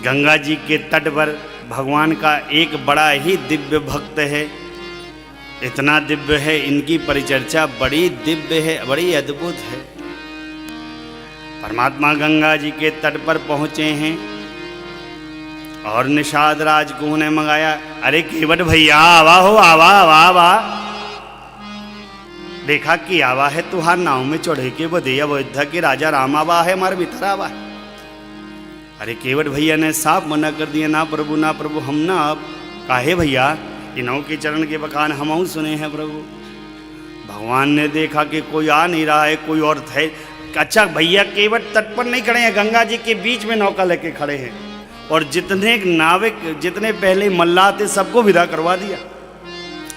गंगा जी के तट पर भगवान का एक बड़ा ही दिव्य भक्त है। इतना दिव्य है, इनकी परिचर्चा बड़ी दिव्य है, बड़ी अद्भुत है। परमात्मा गंगा जी के तट पर पहुंचे हैं और निषाद राजकुमार ने मंगाया, अरे केवट भैया आवा हो, आवा आवा आवा। देखा कि आवा है तुहार नाव में चढ़े के बदे अयोध्या के राजा राम आवा है, हमारे भीतर आवा है। अरे केवट भैया ने साफ मना कर दिया, ना प्रभु ना प्रभु, हम ना आप काहे भैया, इन्हों के चरण के बखान हम सुने हैं प्रभु। भगवान ने देखा कि कोई आ नहीं रहा है, कोई और है। अच्छा भैया केवट तट पर नहीं खड़े हैं, गंगा जी के बीच में नौका लेके खड़े हैं और जितने नाविक, जितने पहले मल्लाह थे सबको विदा करवा दिया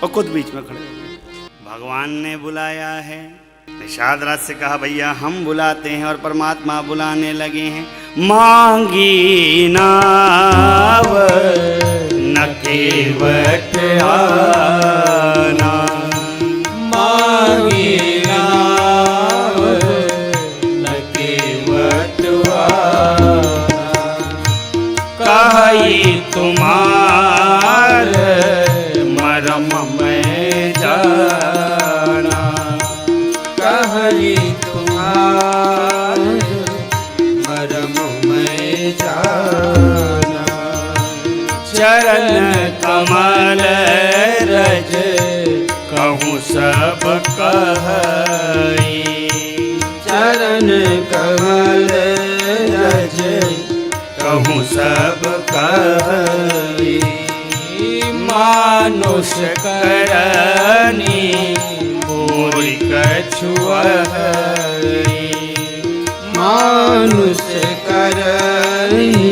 और खुद बीच में खड़े हैं। भगवान ने बुलाया है। निषाद राज से कहा भैया हम बुलाते हैं, और परमात्मा बुलाने लगे हैं। मांगी नाव न केवट आना, मांगी नाव न केवट आना, कही तुम्हार मरम में जाना, कही तुम्हार मरम में जाना। चरण कमल रज कहूँ सब कही, चरण कमल रज कहूँ सब कही। मानुष करनी मोरी कछुआई, मानुष करनी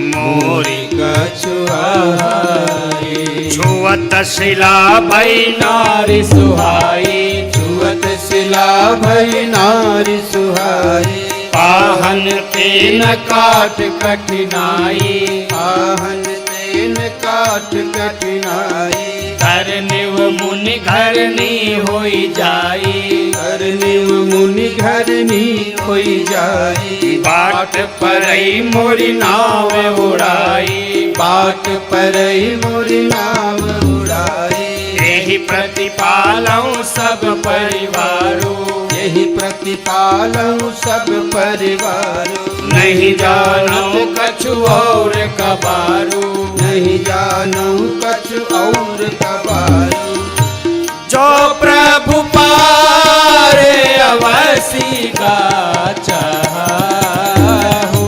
मोरी कछुआई। छुअत शिला भई नारी सुहाई, छुअत शिला भई नारी सुहाई। पाहन तेन काट कठिनाई, पाहन तेन काट कठिनाई। करनिव मुनि घरनी होई जाई, करनिव मुनि घरनी होई जाई। बाट परई मोरी नाव उड़ाई, बाट परई मोरी नाव उड़ाई। यही प्रतिपालऊ सब परिवारों, यही प्रतिपालऊ सब परिवारों। नहीं जानऊ कछु और कबारू, नहीं जानऊ कछु और कबारू। जो प्रभु पारे अवसी का चाहू,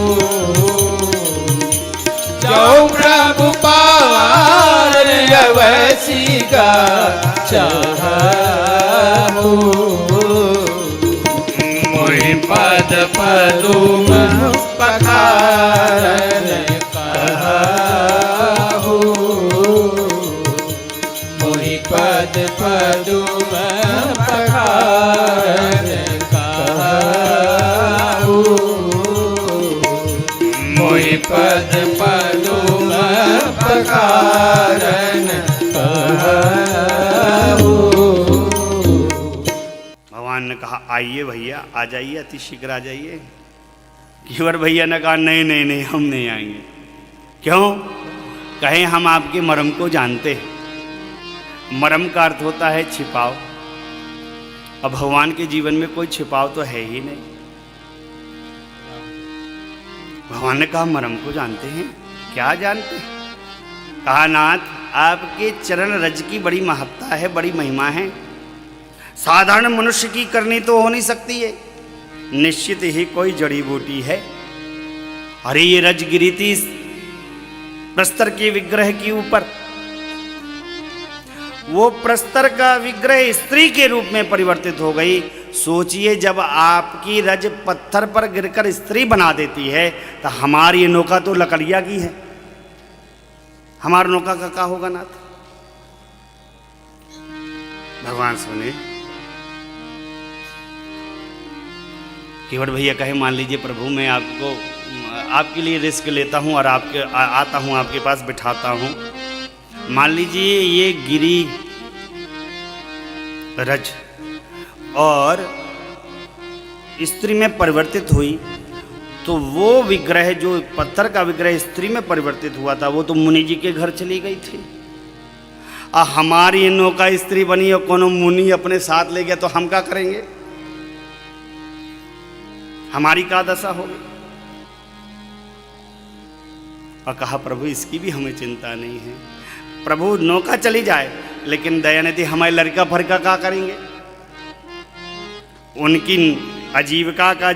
जो प्रभु पारे अवसी का चाहू। मोहि पद पदुम पखारन कहू, मोहि पद पदुम पखारन कहू। मोहि पद पदुम पखारन कहू। भगवान ने कहा आइए भैया, आ जाइए, अति शीघ्र आ जाइए। केवट भैया ने कहा नहीं नहीं नहीं, हम नहीं आएंगे। क्यों? कहें हम आपके मर्म को जानते हैं। मर्म का अर्थ होता है छिपाव, और भगवान के जीवन में कोई छिपाव तो है ही नहीं। भगवान ने कहा मर्म को जानते हैं। क्या जानते हैं? कहा नाथ आपके चरण रज की बड़ी महत्ता है, बड़ी महिमा है। साधारण मनुष्य की करनी तो हो नहीं सकती है, निश्चित ही कोई जड़ी बूटी है। अरे ये रज गिरी थी प्रस्तर के विग्रह के ऊपर, वो प्रस्तर का विग्रह स्त्री के रूप में परिवर्तित हो गई। सोचिए जब आपकी रज पत्थर पर गिरकर स्त्री बना देती है तो हमारी नौका तो लकड़िया की है, हमारा नौका का क्या होगा नाथ? भगवान सुने। केवट भैया कहे मान लीजिए प्रभु मैं आपको आपके लिए रिस्क लेता हूँ और आता हूँ आपके पास बिठाता हूँ। मान लीजिए ये गिरी रज और स्त्री में परिवर्तित हुई तो वो विग्रह जो पत्थर का विग्रह स्त्री में परिवर्तित हुआ था वो तो मुनि जी के घर चली गई थी। हमारी नौका स्त्री बनी और कोनो मुनि अपने साथ ले गया तो हम क्या करेंगे? हमारी क्या दशा होगी? और कहा प्रभु इसकी भी हमें चिंता नहीं है, प्रभु नौका चली जाए लेकिन दयानिधि हमारे लड़का फरका क्या करेंगे? उनकी आजीविका का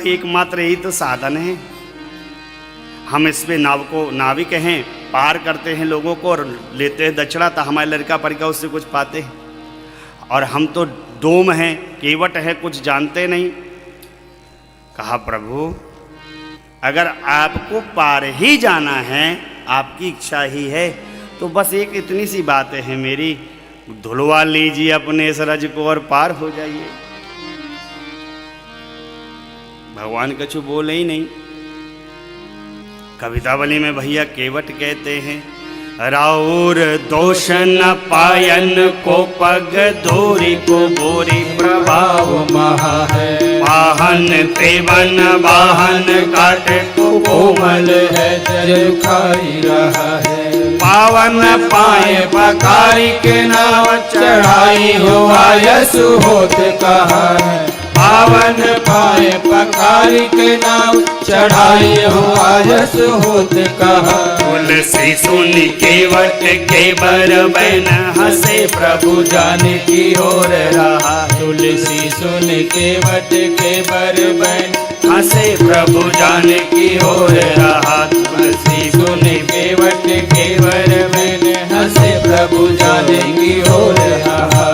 एकमात्र यही तो साधन है। हम इस पे नाव को नाविक हैं, पार करते हैं लोगों को और लेते हैं दक्षिणा, तो हमारे लड़का फरका उससे कुछ पाते हैं। और हम तो डोम हैं, केवट है, कुछ जानते नहीं। कहा प्रभु अगर आपको पार ही जाना है, आपकी इच्छा ही है, तो बस एक इतनी सी बात है मेरी, धुलवा लीजिए अपने इस रज को और पार हो जाइए। भगवान कछु बोले ही नहीं। कवितावली में भैया केवट कहते हैं, राउर दोष न पायन को पग दूरी को बोरी प्रभाव महा है, वाहन तेवन वाहन काट को कोमल है, जल खाई रहा है, पावन पाए पकारी के नाव चढ़ाई हो आयसु होत कहा है, पावन पाए पकारी के नाव चढ़ाई हो आयस होत कहा। तुलसी सुन केवट के बर बन हंसे प्रभु जान की ओर रहा, तुलसी सुन केवट के बर बन हंसे प्रभु जान की ओर रहा, तुलसी सुन केवट के बर बन हंसे प्रभु जान की ओर रहा।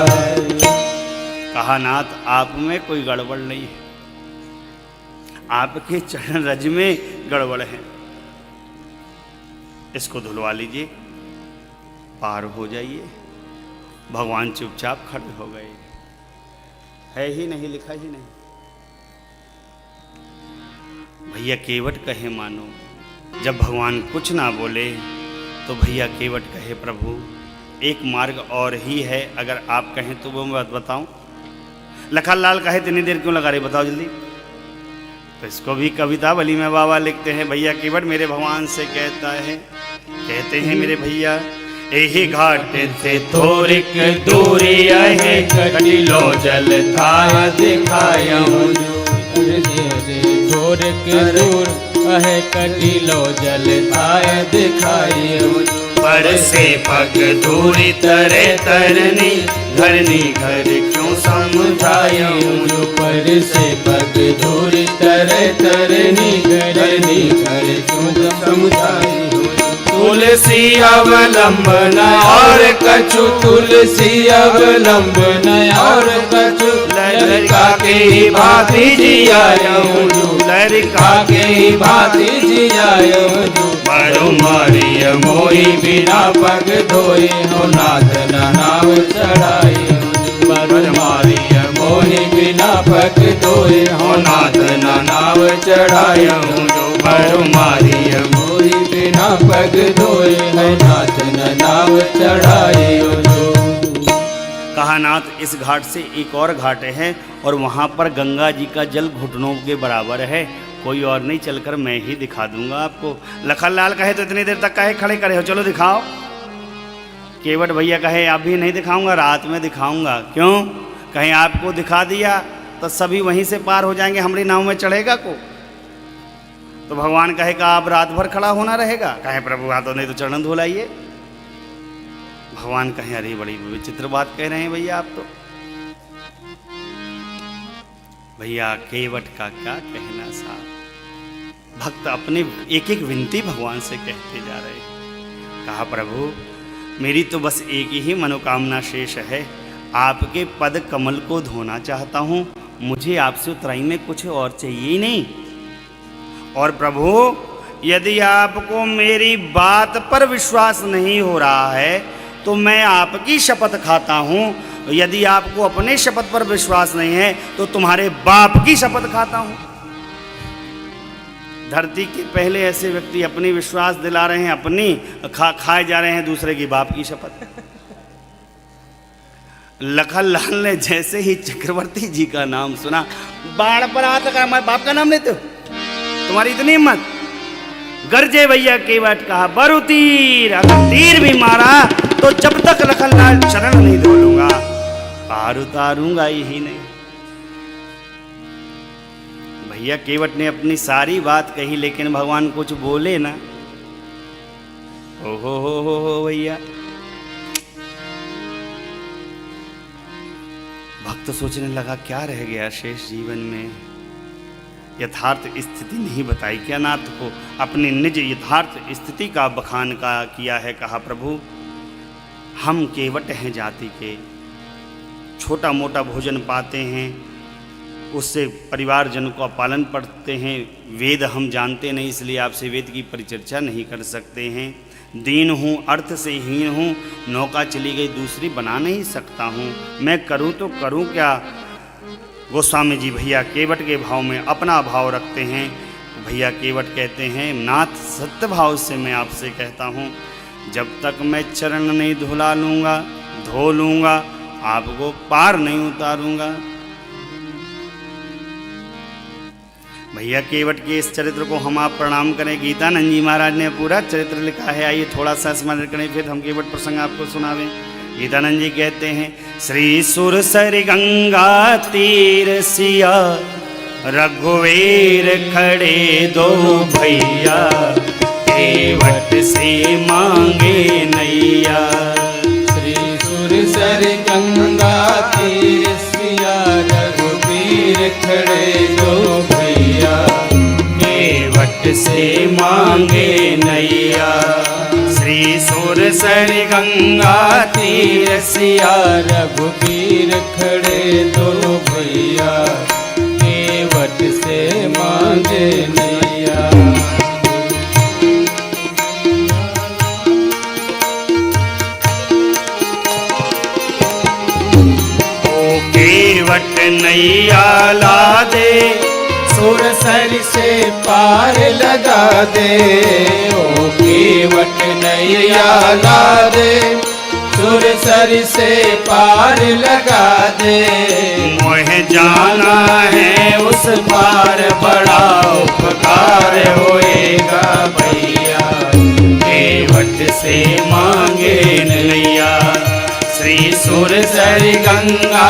कहा नाथ आप में कोई गड़बड़ नहीं है, आपके चरण रज में गड़बड़ है, इसको धुलवा लीजिए, पार हो जाइए। भगवान चुपचाप खड़े हो गए, है ही नहीं, लिखा ही नहीं। भैया केवट कहे मानो, जब भगवान कुछ ना बोले तो भैया केवट कहे प्रभु एक मार्ग और ही है, अगर आप कहें तो वो मैं बताऊं। लखनलाल कहे इतनी देर क्यों लगा रहे, बताओ जल्दी। तो इसको भी कवितावली में बाबा लिखते हैं, भैया केवट मेरे भगवान से कहता है, कहते हैं मेरे भैया यही घाट से थोड़िक दूरी है, कटिलो जल था दिखाया थोड़िक दूर है, कटिलो जल था दिखाई, पर से पग दूरी तरे तरनी घरनी घर क्यों समझाया, पर से पग दूरी तरे तरनी घरनी घर क्यों समझाया। तुलसी अवलंबन और कछु, तुलसी अवलंबन और कछु, लड़का के ही भांति जियायो, लड़का के ही भांति जियायो, बड़ो मारिय मोही बिना पग धोए हो, नाथ नाव चढ़ाई, बड़ मारिय मोही बिना पग धोए हो, नाथ नाव चढ़ायो, बड़ो मारिय मोही बिना पग धोए है, नाथ नाव चढ़ायो। कहा नाथ इस घाट से एक और घाट है और वहाँ पर गंगा जी का जल घुटनों के बराबर है, कोई और नहीं, चलकर मैं ही दिखा दूंगा आपको। लखनलाल कहे तो इतनी देर तक कहे खड़े करे हो, चलो दिखाओ। केवट भैया कहे अभी नहीं दिखाऊंगा, रात में दिखाऊंगा। क्यों? कहीं आपको दिखा दिया तो सभी वहीं से पार हो जाएंगे, हमारी नाव में चढ़ेगा को। तो भगवान कहे का आप रात भर खड़ा होना रहेगा? कहे प्रभु हाथों नहीं तो चरण धुलाइए। भगवान कहे अरे बड़ी विचित्र बात कह रहे हैं भैया आप तो। भैया केवट का क्या कहना साहब, भक्त अपने एक एक विनती भगवान से कहते जा रहे हैं। कहा प्रभु मेरी तो बस एक ही मनोकामना शेष है, आपके पद कमल को धोना चाहता हूँ, मुझे आपसे उतराई में कुछ और चाहिए ही नहीं। और प्रभु यदि आपको मेरी बात पर विश्वास नहीं हो रहा है तो मैं आपकी शपथ खाता हूँ, यदि आपको अपने शपथ पर विश्वास नहीं है तो तुम्हारे बाप की शपथ खाता हूँ। धरती के पहले ऐसे व्यक्ति अपनी विश्वास दिला रहे हैं, अपनी खाए जा रहे हैं दूसरे की बाप की शपथ। लखनलाल ने जैसे ही चक्रवर्ती जी का नाम सुना, बाढ़ पर आता, मैं बाप का नाम लेते हो तुम्हारी इतनी हिम्मत। गरजे भैया केवट कहा बरु तीर, अगर तीर भी मारा तो जब तक लखनलाल चरण नहीं धो लूंगा पार उतारूंगा ही नहीं। भैया केवट ने अपनी सारी बात कही, लेकिन भगवान कुछ बोले ना। ओहो हो भैया। भक्त सोचने लगा क्या रह गया शेष जीवन में, यथार्थ स्थिति नहीं बताई क्या नाथ को, अपनी निज यथार्थ स्थिति का बखान का किया है। कहा प्रभु हम केवट हैं जाति के, छोटा मोटा भोजन पाते हैं, उससे परिवारजन का पालन पढ़ते हैं, वेद हम जानते नहीं इसलिए आपसे वेद की परिचर्चा नहीं कर सकते हैं। दीन हूँ, अर्थ से हीन हूँ, नौका चली गई दूसरी बना नहीं सकता हूँ, मैं करूँ तो करूँ क्या। गोस्वामी जी भैया केवट के भाव में अपना भाव रखते हैं। भैया केवट कहते हैं नाथ सत्य भाव से मैं आपसे कहता हूँ, जब तक मैं चरण नहीं धुला लूँगा धो लूँगा आपको पार नहीं उतारूँगा। भैया केवट के इस चरित्र को हम आप प्रणाम करें। गीतानंद जी महाराज ने पूरा चरित्र लिखा है, आइए थोड़ा सा स्मरण करें फिर हम केवट प्रसंग आपको सुनावें। गीतानंद जी कहते हैं श्री सुरसर गंगा तीर सिया रघुवीर खड़े दो भैया, केवट से मांगे नैया। श्री सुरसर गंगा तीर सिया रघुवीर खड़े दो भैया, केवट से मांगे नैया। श्री सुरसर गंगा तीर सिया रघुवीर खड़े दो भैया, केवट से मांगे नैया। ओ केवट नैया ला दे, सुरसर से पार लगा दे। ओ केवट नैया ला दे, सुरसर से पार लगा दे। मोह जाना है उस पार बड़ा उपकार होएगा भैया, केवट से मांगे नैया। श्री सुरसर गंगा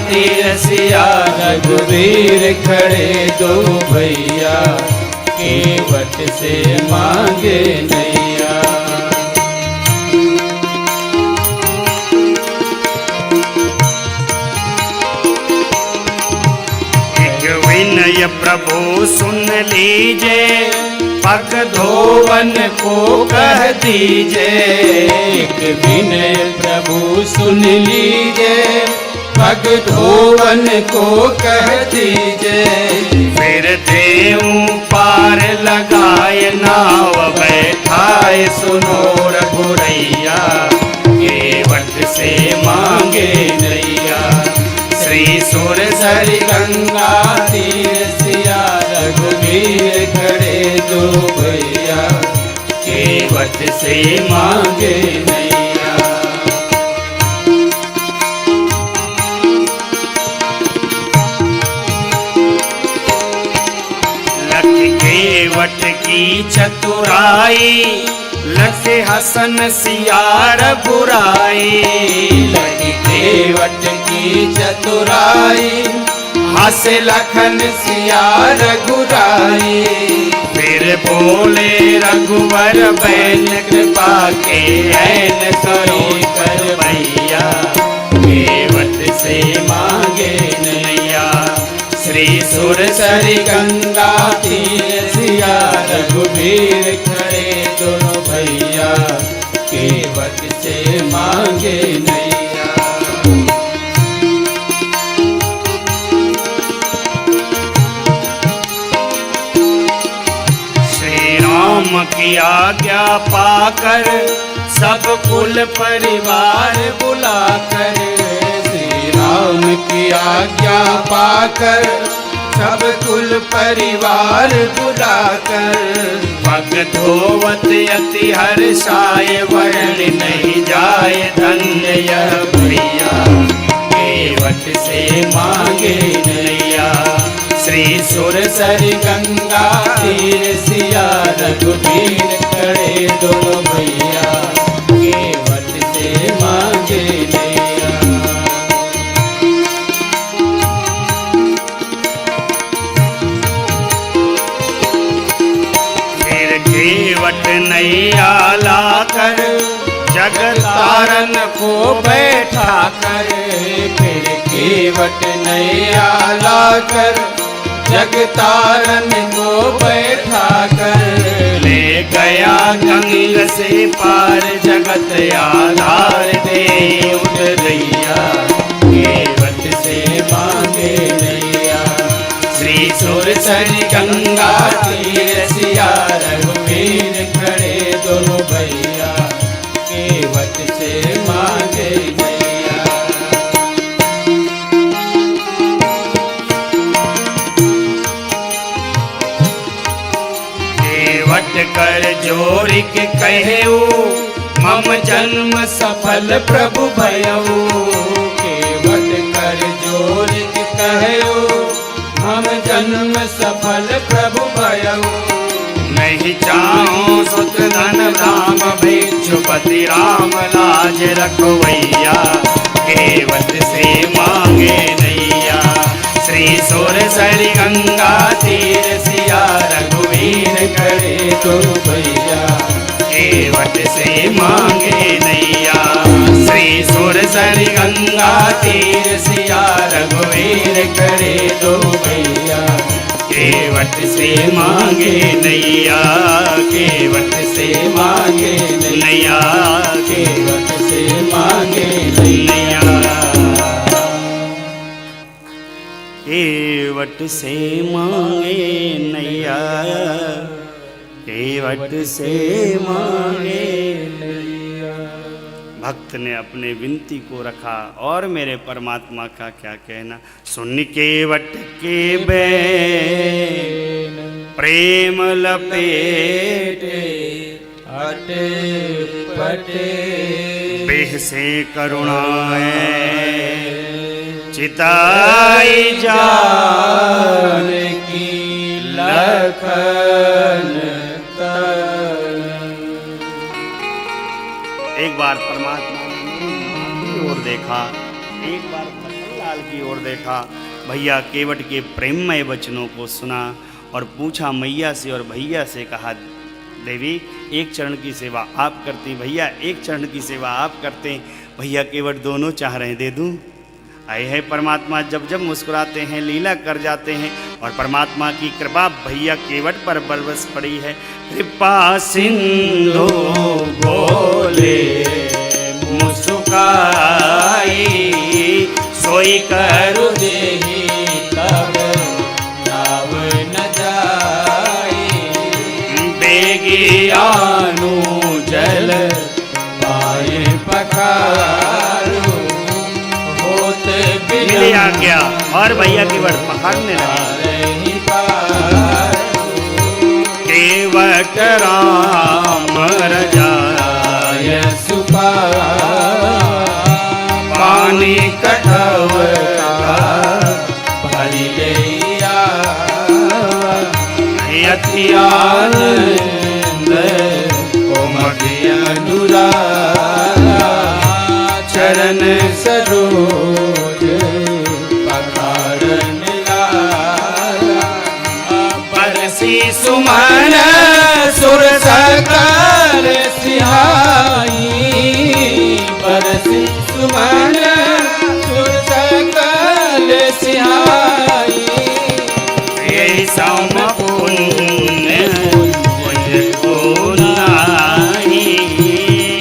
तीर सिया रघुवीर खड़े दो भैया, केवट से मांगे नैया। एक विनय प्रभु सुन लीजिए, पग धोवन को कह दीजे। एक विनय प्रभु सुन लीजिए, पग धोवन को कह दीजे। फिर देऊं पार लगाए नाव बैठाए सुनो रघुरैया, केवट से मांगे नैया। श्री सुरसर गंगा तीर सिया रघुवीर खड़े दो भैया, केवट से मांगे नैया। लख केवट की चतुराई, लख हसन सियार बुराई। लख केवट की चतुराई, हस लखन सिया रघुराई। फिर बोले रघुवर बैन कृपा के ऐन करो कर भैया, केवट से मांगे नैया। श्री सुरसर गंगा तीर सिया रघुवीर खड़े दोनों भैया, केवट से मांगे नैया। राम की आज्ञा पाकर सब कुल परिवार बुलाकर। श्री राम की आज्ञा पाकर सब कुल परिवार बुलाकर। पग धोवत अति हर्षाय, वर्ण नहीं जाए धन्य यह भैया, केवट से मांगे नैया। श्री श्री सुरसरी गंगा तीर सिया रघुवीर खड़े दोनों भैया केवट से मांगे नैया। फिर केवट नैया लाकर जगत तारन को बैठा कर, फिर केवट नैया लाकर जगतारन को बैठा कर, ले गया गंग से पार जगत आधार दे उतरैया केवट से मांगे नैया। श्री सुरसरी गंगा तीर सिया रघुवीर खड़े दोनों भैया केवट से मांगे नैया। केवट कर जोरी के कहऊ मम जन्म सफल प्रभु भयऊ, केवट कर जोर कहयो हम जन्म सफल प्रभु भयऊ। नहीं चाहूं सुत धन राम भिक्षुपति राम लाज रखवैया केवट से मांगे नैया। श्री सुरसरी गंगा तीर सिया रघुवीर करे तो भैया केवट से मांगे नैया। श्री सुरसरी गंगा तीर सिया रघुवीर करे दो भैया केवट से मांगे नैया। केवट से मांगे नैया केवट से मांगे नैया। केवट से मांगे नैया केवट से मांगे नैया। भक्त ने अपने विनती को रखा और मेरे परमात्मा का क्या कहना। सुन केवट के बैन प्रेम लपेटे अटे पटे बेह से करुणाएं चिताई जान की लखन तन। एक बार परमात्मा ने की ओर देखा, एक बार लाल की ओर देखा, भैया केवट के प्रेममय वचनों को सुना और पूछा मैया से और भैया से कहा देवी एक चरण की सेवा आप करती, भैया एक चरण की सेवा आप करते। भैया केवट दोनों चाह रहे दे दूं। आए है परमात्मा जब जब मुस्कुराते हैं लीला कर जाते हैं और परमात्मा की कृपा भैया केवट पर बरस पड़ी है। कृपा सिंधु बोले मुस्काई सोई करू देहि तब नाव न जाई, बेगी आनु जल पाए पखारू होत मिली आ गया और भैया केवट पकड़ने लगे। केवट राम रजाय सुपा पानी कठव भरी लैया अति आनंद उमगे अनुरागा चरण सरोज पखारन लागा। बरसी सुमन सुर सकल सिहाई, बरसी सुमन सुर सकल सिहाई। यही सम पुण्य मुझको नाही,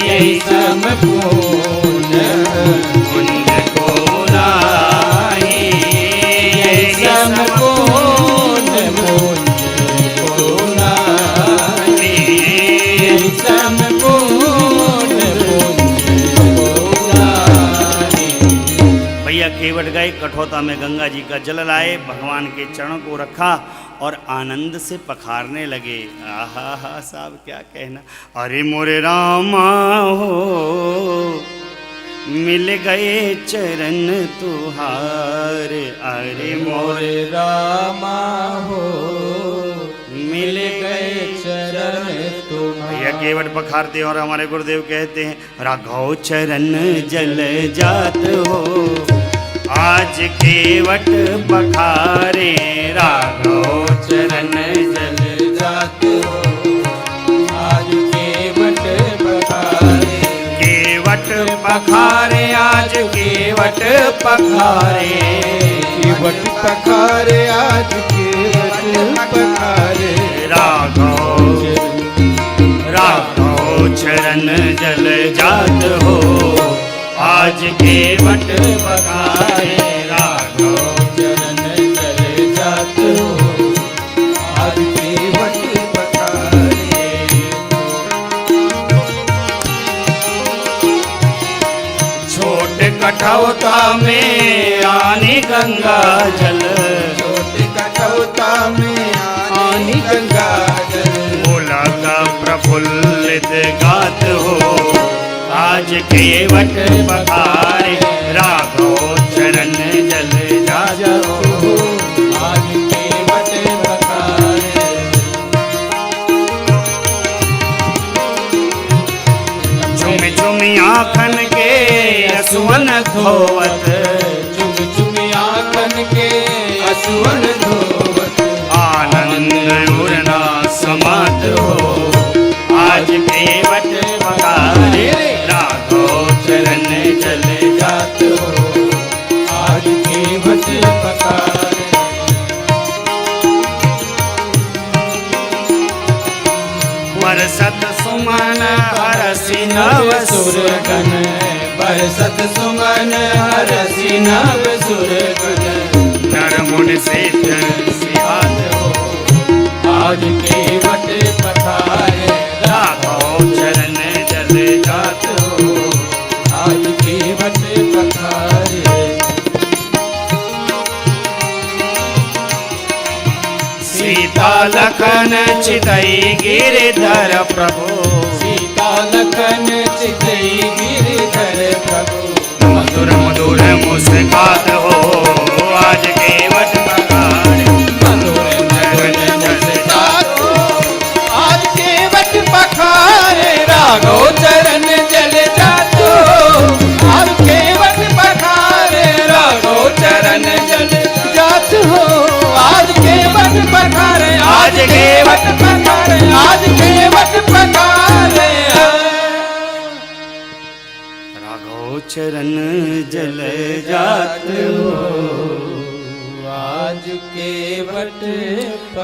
यही सम पुण्य मुझको नाही, यही सम पुण्य मुझको नाही, यही सम पुण्य मुझको नाही। भैया केवट गए कठौता में गंगा जी का जल लाए, भगवान के चरणों को रखा और आनंद से पखारने लगे। आहा हा साहब क्या कहना। अरे मोरे रामा हो मिल गए चरण तुहार, अरे मोर मोरे रामा हो मिल गए चरण तुम्हारे। भैया केवट पखारते और हमारे गुरुदेव कहते हैं राघव चरण जल जात हो, आज केवट पखारे राघव चरण जल जात हो, आज केवट पखारे। केवट पखारे आज केवट पखारे, केवट पखारे आज केवट पखारे। राघव चरण जल जात हो, आज केवट पखारे राघव चरण जल जात हो, आज केवट पखारे। छोट कठौता में आने गंगा जल, छोटे कठौता में आनी गंगा जल। भोला का प्रफुल्लित गात हो, आज केवट पखारे राघव चरण जल जात हो, आज केवट पखारे। झुम झुम आँखन के असुवन धोवत, चुम चुम आँखन के असुवन धोवत। आनंद उड़ना समात हो, आज केवट पखारे राघव चरण जल जात हो, आज केवट पखारे। बरसत सुमन हरसि नव सुरगन बरसत सुमन हरसि नव सुरगन। नर मुनि सिद्ध सिहात हो, आज केवट पखारे राघव चरण जल जात हो, आज केवट पखारे। सीता लखन चितई गिरधर प्रभु, सीता लखन चितई गिरधर प्रभु। मधुर मधुर मुस्कात हो, आज केवट पखारे मधुर मधुर मुस्कात हो, आज केवट पखारे राघव चरण जल जात हो, आज केवट पखारे राघव चरण जल जात हो, आज केवट पखारे आज केवट पखारे आज केवट पखारे। राघव चरण जल जात हो, आज केवट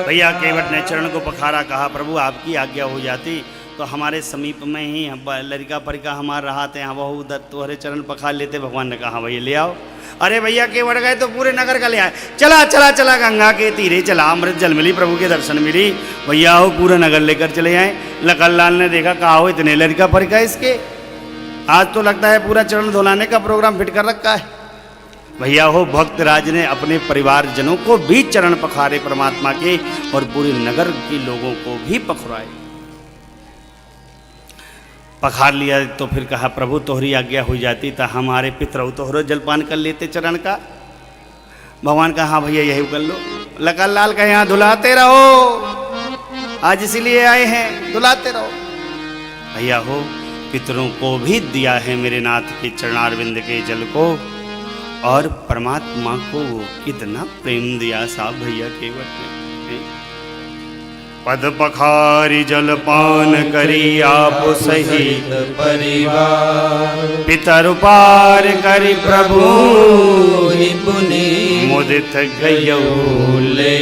भैया केवट ने चरण को पखारा, कहा प्रभु आपकी आज्ञा हो जाती तो हमारे समीप में ही लड़का परिका हमारे रहा थे, हाँ वह उधर तुम्हारे चरण पखार लेते। भगवान ने कहा भैया ले आओ। अरे भैया केवट गए तो पूरे नगर का ले आए। चला चला चला गंगा के तीरे चला, अमृत जल मिली, प्रभु के दर्शन मिली। भैया हो पूरा नगर लेकर चले आए। लखन लाल ने देखा, कहा हो इतने लड़का परिका इसके, आज तो लगता है पूरा चरण धुलाने का प्रोग्राम फिट कर रखा है। भैया हो भक्त राज ने अपने परिवारजनों को भी चरण पखारे परमात्मा के, और पूरे नगर के लोगों को भी पखराए। पखार लिया तो फिर कहा प्रभु तोहरी आज्ञा हो जाती तो हमारे पितरऊ तोहरो जलपान कर लेते चरण का। भगवान कहा हाँ भैया यही कर लो। लखन लाल का यहाँ धुलाते रहो, आज इसीलिए आए हैं, धुलाते रहो। भैया हो पितरों को भी दिया है मेरे नाथ के चरणारविंद के जल को, और परमात्मा को कितना प्रेम दिया साहब भैया केवट ने। पद पखारी जलपान करी आप सहित परिवार, पितर पार करी प्रभु पुनि मुदित गयौ ले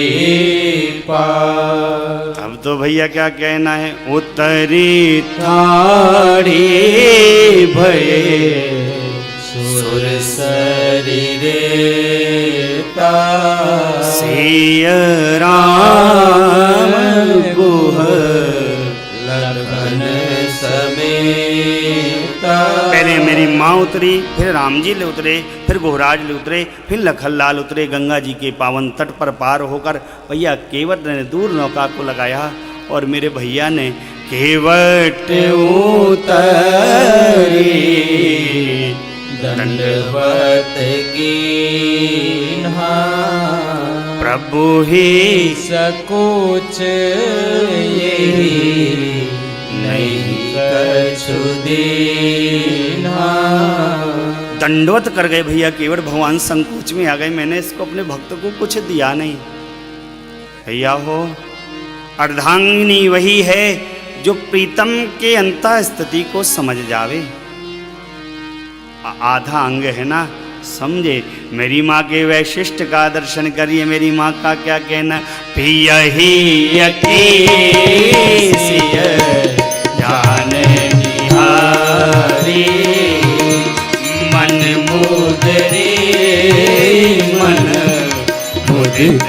पार। अब तो भैया क्या कहना है, उत्तरी थाड़ी भये सुर शरीरे सिय राम गुह लखन समेता। पहले मेरी माँ उतरी, फिर राम जी ले उतरे, फिर गोहराज ले उतरे, फिर लखन लाल उतरे गंगा जी के पावन तट पर पार होकर। भैया केवट ने दूर नौका को लगाया और मेरे भैया ने केवट उतरी दंडवत कीन्हा प्रभु ही सकुच यही नहीं कछु दीन्हा। दंडवत कर गए भैया केवट भगवान संकोच में आ गए, मैंने इसको अपने भक्त को कुछ दिया नहीं। भैया हो अर्धांगिनी वही है जो प्रीतम के अंतः स्थिति को समझ जावे। आधा अंग है ना, समझे। मेरी माँ के वैशिष्ट का दर्शन करिए, मेरी माँ का क्या कहना। पिया ही अकेसिय जान निहारी मन मुदरी मन मुदित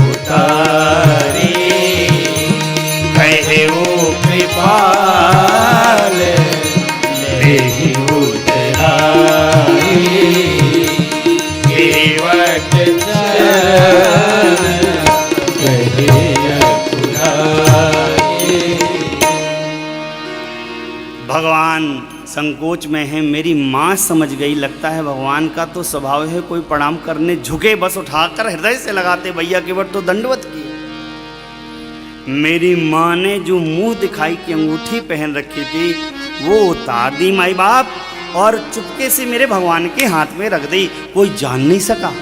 उतारी कहे वो कृपाल लेहि उतराई केवट चरण कहे अकुलाई। भगवान संकोच में है, मेरी माँ समझ गई। लगता है भगवान का तो स्वभाव है कोई प्रणाम करने झुके बस उठाकर हृदय से लगाते। भैया केवट तो दंडवत की। मेरी माँ ने जो मुंह दिखाई की अंगूठी पहन रखी थी वो उतार दी माई बाप, और चुपके से मेरे भगवान के हाथ में रख दी, कोई जान नहीं सका।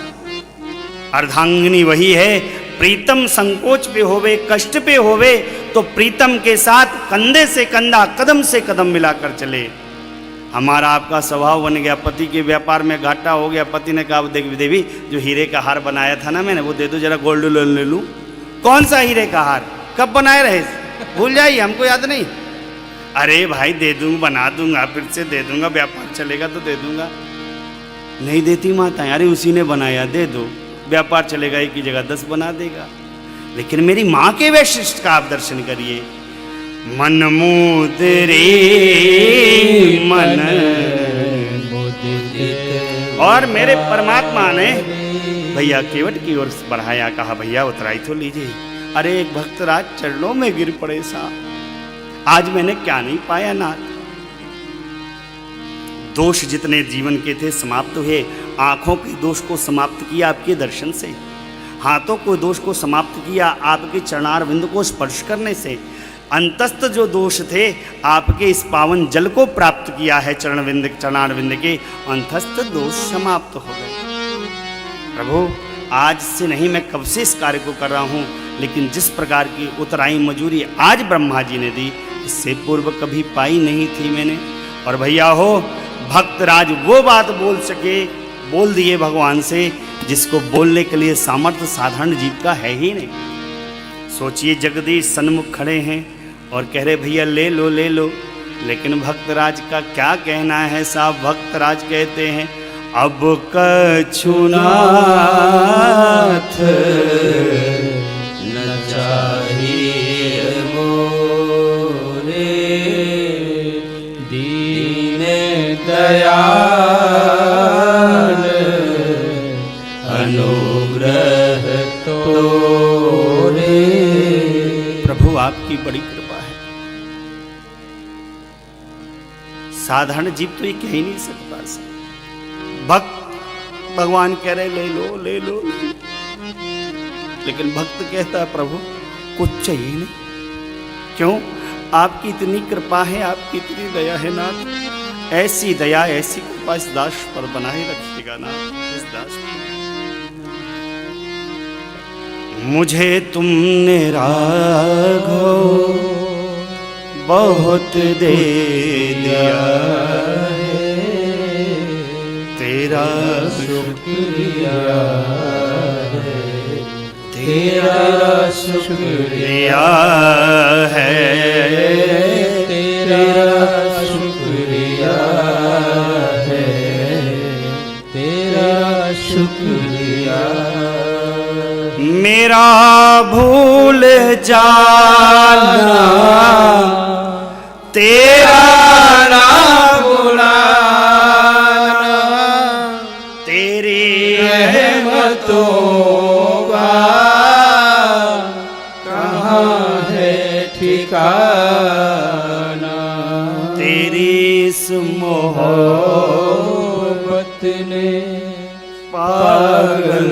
अर्धांगिनी वही है, प्रीतम संकोच पे होवे कष्ट पे होवे तो प्रीतम के साथ कंधे से कंधा कदम से कदम मिलाकर चले। हमारा आपका स्वभाव बन गया, पति के व्यापार में घाटा हो गया, पति ने कहा देख देवी जो हीरे का हार बनाया था ना मैंने वो दे दो, जरा गोल्ड लोन ले लूँ। कौन सा हीरे का हार, कब बनाए रहे, भूल जाइए, हमको याद नहीं। अरे भाई दे दूंगा, बना दूंगा, फिर से दे दूंगा, व्यापार चलेगा तो दे दूंगा। नहीं देती माता, अरे उसी ने बनाया दे दो, व्यापार चलेगा, एक की जगह 10 बना देगा। लेकिन मेरी माँ के वैशिष्ट का आप दर्शन करिए। मन मुदरे मन मुदित, और मेरे परमात्मा ने भैया केवट की ओर बढ़ाया, कहा भैया उतराई तो लीजिए। अरे एक भक्त राज चरणों में गिर पड़े साहब, आज मैंने क्या नहीं पाया नाथ। दोष जितने जीवन के थे समाप्त हुए। आंखों के दोष को समाप्त किया आपके दर्शन से, हाथों को दोष को समाप्त किया आपके चरणारविंद को स्पर्श करने से, अंतस्थ जो दोष थे आपके इस पावन जल को प्राप्त किया है चरणारविंद के, अंतस्थ दोष समाप्त हो गए। प्रभु आज से नहीं, मैं कब से इस कार्य को कर रहा हूँ, लेकिन जिस प्रकार की उतराई मजूरी आज ब्रह्मा जी ने दी इससे पूर्व कभी पाई नहीं थी मैंने। और भैया हो भक्तराज वो बात बोल सके, बोल दिए भगवान से जिसको बोलने के लिए सामर्थ्य साधारण जीव का है ही नहीं। सोचिए जगदीश सन्मुख खड़े हैं और कह रहे भैया ले लो ले लो, लेकिन भक्तराज का क्या कहना है साहब। भक्तराज कहते हैं अब कछुनाथ न चाहिए मोरे दीन दयाल अनुग्रह तोरे। प्रभु आपकी बड़ी कृपा है, साधारण जीव तो ये कह ही नहीं सकता। भक्त भगवान कह रहे ले लो ले लो, लेकिन भक्त कहता है प्रभु कुछ चाहिए नहीं। क्यों? आपकी इतनी कृपा है, आपकी इतनी दया है नाथ, ऐसी दया ऐसी कृपा इस दास पर बनाए रखिएगा नाथ। इस दास पर मुझे तुमने राघव बहुत दे दिया है, तेरा शुक्रिया है, तेरा शुक्रिया है, तेरा शुक्रिया है, तेरा शुक्रिया। मेरा भूल जाना तेरा ना बुलाना, तेरी रहमतों का कहाँ है ठिकाना, तेरी इस मोहब्बत भक्त ने पागल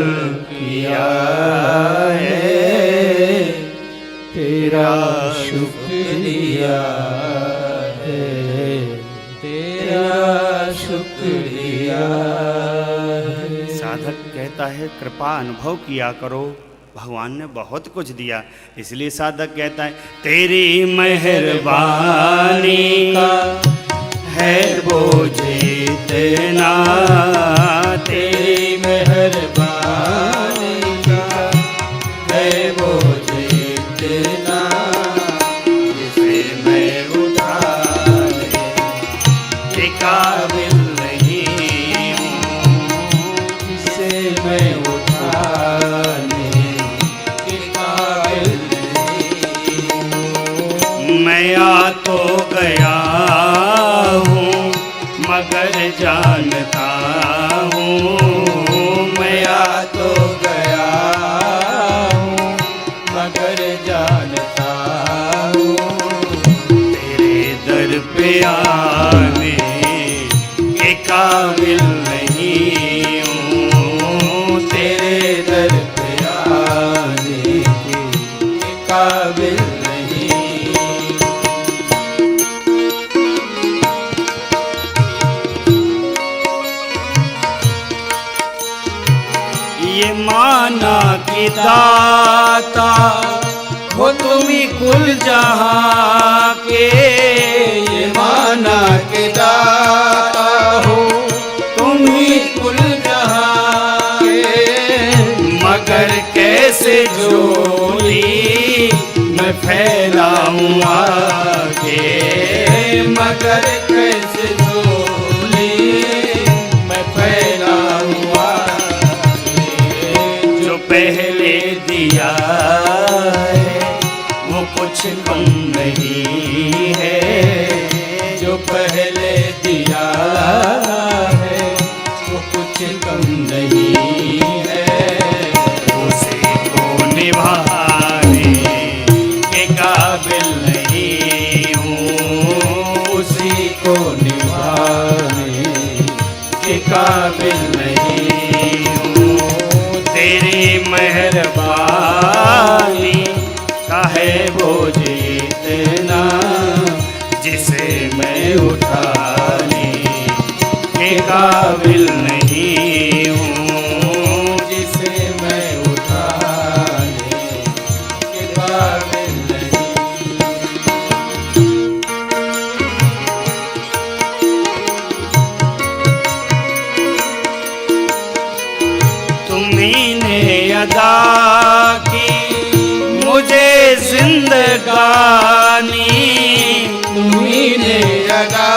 किया है, तेरा शुक्रिया है, तेरा शुक्रिया है। साधक कहता है कृपा अनुभव किया करो, भगवान ने बहुत कुछ दिया, इसलिए साधक कहता है तेरी मेहरबानी का है बोझ इतना, तेरी मेहरबानी का है बोझ इतना, जिसे मैं उठाने के काबिल नहीं हूँ, जिसे मैं उठाने के काबिल नहीं हूँ। मैं आ तो गया हूँ मगर जानता हूँ, मैं आ तो गया हूँ मगर जानता हूँ, तेरे दर पे आने के काबिल नहीं हूँ, तेरे दर पे आने के काबिल नहीं। ये माना कि दाता हो तुम्ही कुल जहाँ के, ये माना के दाता हो तुम ही कुल जहाँ के, मगर कैसे झोली मैं फैलाऊं आगे, मगर कैसे झोली मैं फैलाऊं आगे। जो पहले दिया है वो कुछ कम नहीं है, जो पहले दिया है वो कुछ कम नहीं है, उसी को निभाने के काबिल नहीं हूँ, उसी को निभाने के काबिल नहीं हूँ। तेरी मेहरबानी का है बोझ इतना, जिसे मैं उठाने के काबिल नहीं हूँ, जिसे मैं उठाने के काबिल नहीं। तुम्ही ने अदा की मुझे जिंदगानी, तुम्ही ने अदा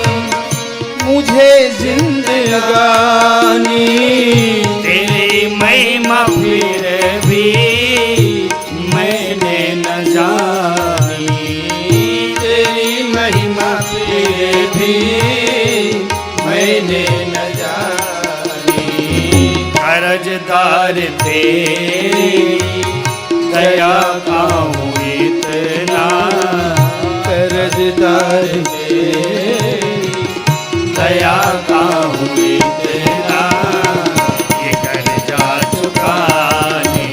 की मुझे जिंदगानी, तेरी महिमा फिर भी मैंने न जानी, तेरी महिमा फिर भी मैंने न जानी। कर्जदार तेरी दया का हूँ इतना, कर्जदार तेरी दया का हूँ इतना, ये कर्जा चुकाने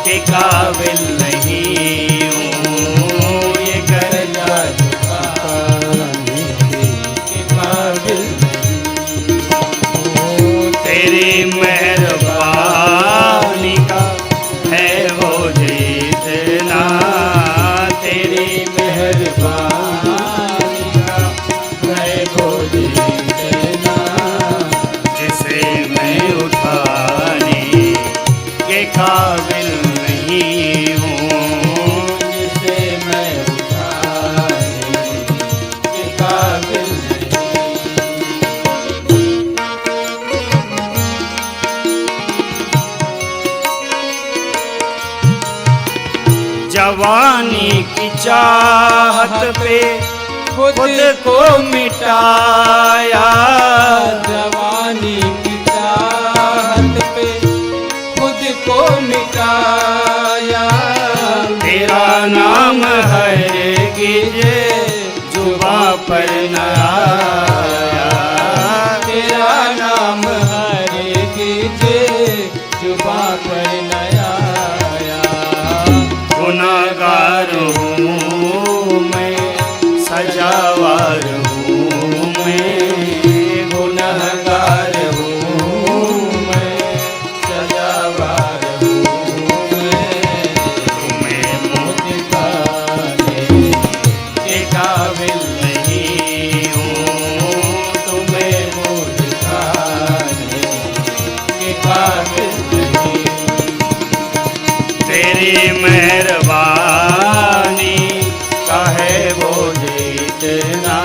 के काबिल नहीं हूँ, ये कर्जा चुकाने के काबिल नहीं। तेरी मेहरबानी का है वो जितना, तेरी मेहरबानी का है वो जितना, जिसे मैं उठाने के काबिल नहीं हूँ, जिसे मैं उठाने के काबिल जवानी की चाहत पे खुद को मिटाया, जवानी की चाहत पे खुद को मिटाया, तेरा नाम हरगिज़ जुबां पर न आया, सजावार हूँ मैं, गुनहगार हूँ मैं, सजावार हूँ मैं, तुम्हें मुझ पाने के काबिल नहीं हूँ, तुम्हें मुझ पाने के काबिल नहीं। तेरी मेहरबानी का है वो जितना,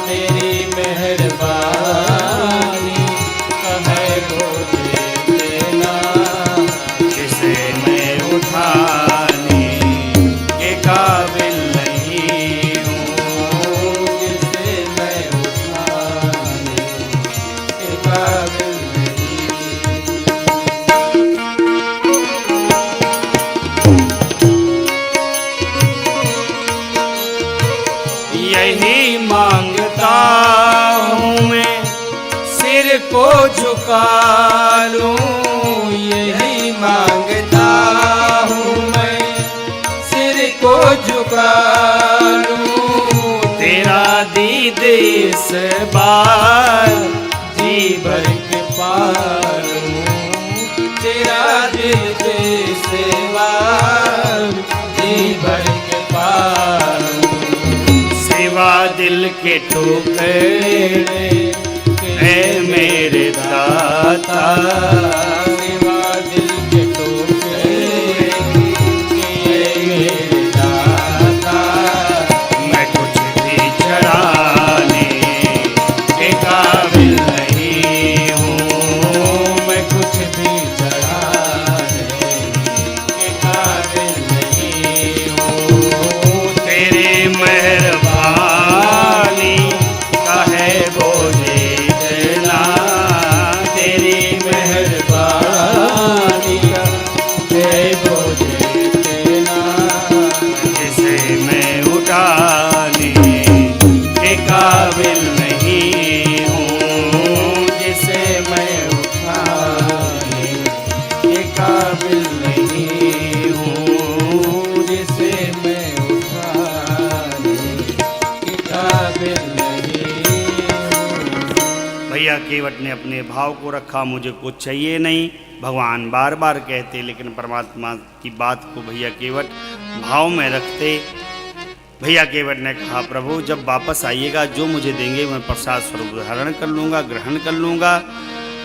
तेरी मेहरबानी का है वो जितना, जिसे मैं उठाने के काबिल नहीं हूँ, जिसे मैं उठाने के काबिल नहीं। यही मांगता हूँ मैं, सिर को झुका लूं, यही मांगता हूँ मैं, सिर को झुका लूं, तेरा दीद इस बार जी भर के पालूं, तेरा दिल दे सेवार जी भर के पालूं, सिवा दिल के टुकड़े ऐ मेरे दाता, सिवा दिल के टुकड़े के मेरे दाता, मैं कुछ भी चढ़ाने के काबिल नहीं हूँ, मैं कुछ भी चढ़ाने के काबिल नहीं हूँ, तेरी मेहरबानी का है वो जितना, तेरी मेहरबानी का है वो जितना, जिसे मैं उठाने के काबिल नहीं हूँ, जिसे मैं उठाने के काबिल नहीं हूँ, जिसे मैं उठाने के काबिल नहीं हूँ। भैया केवट ने अपने भाव को रखा, मुझे कुछ चाहिए नहीं। भगवान बार बार कहते, लेकिन परमात्मा की बात को भैया केवट भाव में रखते। भैया केवट ने कहा, प्रभु जब वापस आइएगा जो मुझे देंगे मैं प्रसाद स्वरूप धारण कर लूँगा, ग्रहण कर लूँगा।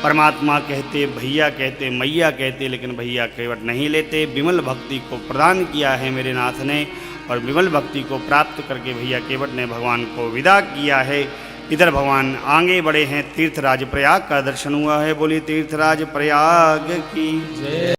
परमात्मा कहते, भैया कहते, मैया कहते, लेकिन भैया केवट नहीं लेते। विमल भक्ति को प्रदान किया है मेरे नाथ ने, और विमल भक्ति को प्राप्त करके भैया केवट ने भगवान को विदा किया है। इधर भगवान आगे बढ़े हैं, तीर्थराज प्रयाग का दर्शन हुआ है। बोलिए तीर्थराज प्रयाग की जय।